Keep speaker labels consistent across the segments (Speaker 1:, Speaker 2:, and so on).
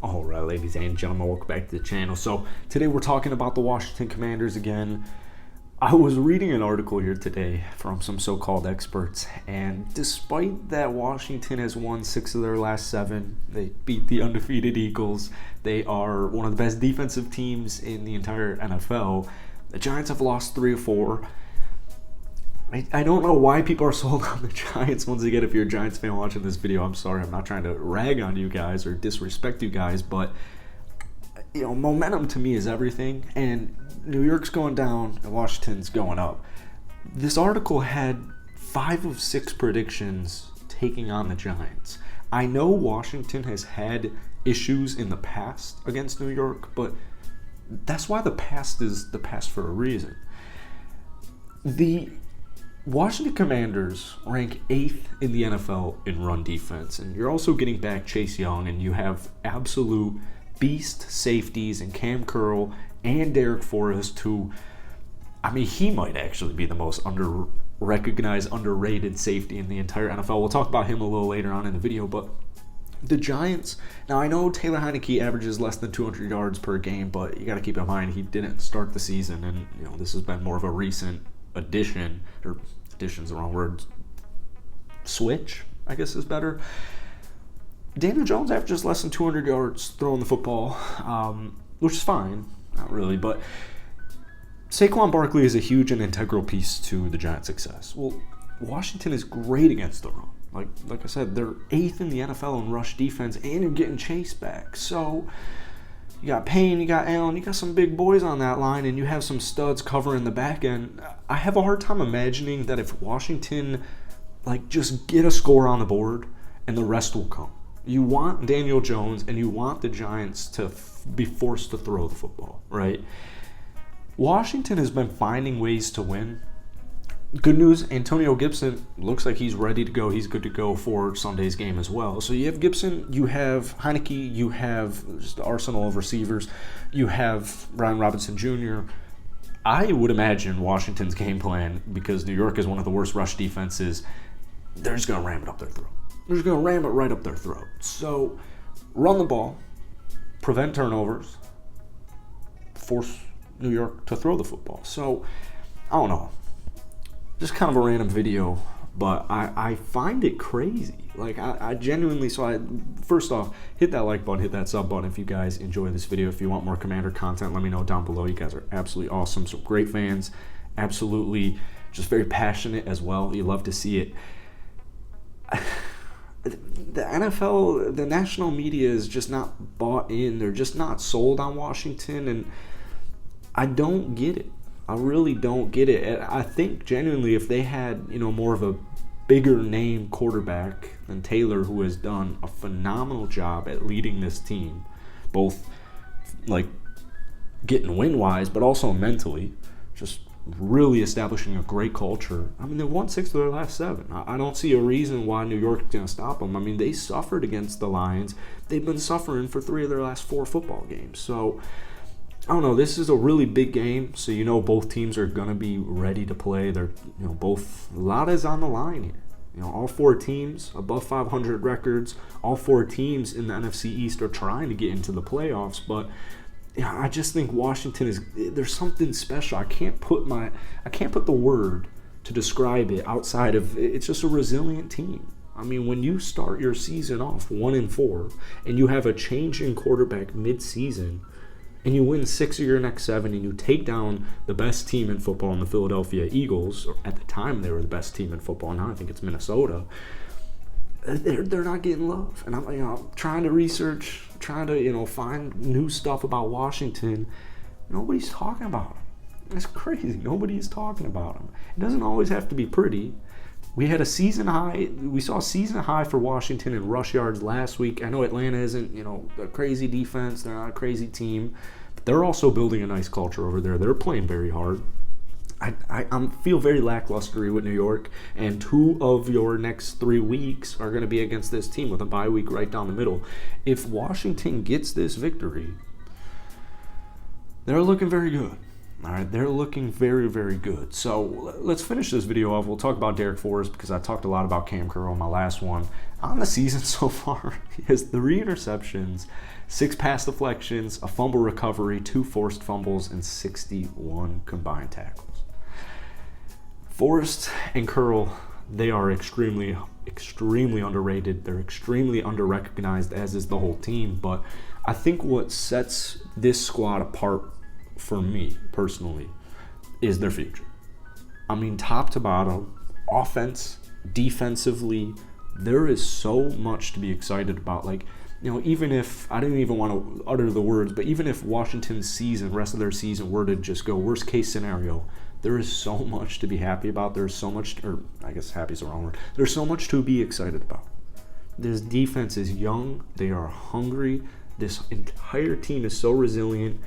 Speaker 1: All right, ladies and gentlemen, welcome back to the channel. So today we're talking about the Washington Commanders again. I was reading an article here today from some so-called experts, and despite that Washington has won 6 of their last 7, they beat the undefeated Eagles, they are one of the best defensive teams in the entire NFL. The Giants have lost 3 of 4. I don't know why people are sold on the Giants. Once again, if you're a Giants fan watching this video, I'm sorry. I'm not trying to rag on you guys or disrespect you guys, but momentum to me is everything. And New York's going down and Washington's going up. This article had 5 of 6 predictions taking on the Giants. I know Washington has had issues in the past against New York, but that's why the past is the past for a reason. The Washington Commanders rank 8th in the NFL in run defense, and you're also getting back Chase Young, and you have absolute beast safeties in Cam Curl and Derek Forrest, who, he might actually be the most recognized, underrated safety in the entire NFL. We'll talk about him a little later on in the video, but the Giants, now I know Taylor Heinicke averages less than 200 yards per game, but you got to keep in mind he didn't start the season, and this has been more of a recent addition, or addition's the wrong word, switch, I guess is better. Daniel Jones averages less than 200 yards throwing the football, which is fine, not really, but Saquon Barkley is a huge and integral piece to the Giants' success. Well, Washington is great against the run. Like I said, they're 8th in the NFL in rush defense, and you're getting Chase back. So you got Payne, you got Allen, you got some big boys on that line, and you have some studs covering the back end. I have a hard time imagining that if Washington, just get a score on the board and the rest will come. You want Daniel Jones, and you want the Giants to be forced to throw the football, right? Washington has been finding ways to win. Good news, Antonio Gibson looks like he's ready to go. He's good to go for Sunday's game as well. So you have Gibson, you have Heinicke, you have just the arsenal of receivers, you have Brian Robinson Jr. I would imagine Washington's game plan, because New York is one of the worst rush defenses, they're just going to ram it up their throat. They're just going to ram it right up their throat. So run the ball, prevent turnovers, force New York to throw the football. So I don't know. Just kind of a random video, but I find it crazy. I genuinely, first off, hit that like button, hit that sub button if you guys enjoy this video. If you want more Commander content, let me know down below. You guys are absolutely awesome, some great fans, absolutely just very passionate as well. You love to see it. The NFL, the national media is just not bought in. They're just not sold on Washington, and I don't get it. I really don't get it. I think genuinely if they had, more of a bigger name quarterback than Taylor, who has done a phenomenal job at leading this team, both getting win-wise, but also mentally, just really establishing a great culture. They won 6 of their last 7. I don't see a reason why New York is going to stop them. They suffered against the Lions. They've been suffering for 3 of their last 4 football games. So I don't know. This is a really big game, so both teams are going to be ready to play. They're both, a lot is on the line here. All 4 teams above 500 records. All 4 teams in the NFC East are trying to get into the playoffs, but I just think Washington there's something special. I can't put the word to describe it outside of, it's just a resilient team. When you start your season off 1-4 and you have a change in quarterback mid-season, and you win 6 of your next 7, and you take down the best team in football in the Philadelphia Eagles, or at the time they were the best team in football, now I think it's Minnesota, they're not getting love. And I'm trying to research, trying to find new stuff about Washington. Nobody's talking about them. It's crazy. Nobody's talking about them. It doesn't always have to be pretty. We had a season high. We saw a season high for Washington in rush yards last week. I know Atlanta isn't, a crazy defense. They're not a crazy team. But they're also building a nice culture over there. They're playing very hard. I feel very lackluster with New York. And 2 of your next 3 weeks are going to be against this team with a bye week right down the middle. If Washington gets this victory, they're looking very good. All right, they're looking very, very good. So let's finish this video off. We'll talk about Darrick Forrest because I talked a lot about Cam Curl in my last one. On the season so far, he has 3 interceptions, 6 pass deflections, a fumble recovery, 2 forced fumbles, and 61 combined tackles. Forrest and Curl, they are extremely, extremely underrated. They're extremely under-recognized, as is the whole team. But I think what sets this squad apart for me personally is their future. I mean, top to bottom, offense, defensively, there is so much to be excited about. Like, you know, even if I didn't even want to utter the words, but even if Washington's season, rest of their season, were to just go worst case scenario, there is so much to be happy about. There's so much, or I guess happy is the wrong word. There's so much to be excited about. This defense is young. They are hungry. This entire team is so resilient.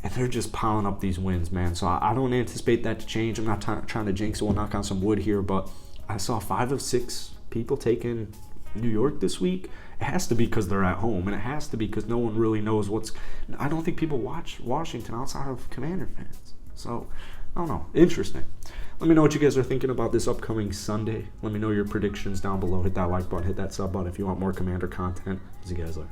Speaker 1: And they're just piling up these wins, man. So I don't anticipate that to change. I'm not trying to jinx it. We'll knock on some wood here. But I saw 5 of 6 people taking New York this week. It has to be because they're at home. And it has to be because no one really knows what's... I don't think people watch Washington outside of Commander fans. So, I don't know. Interesting. Let me know what you guys are thinking about this upcoming Sunday. Let me know your predictions down below. Hit that like button. Hit that sub button if you want more Commander content. See you guys later.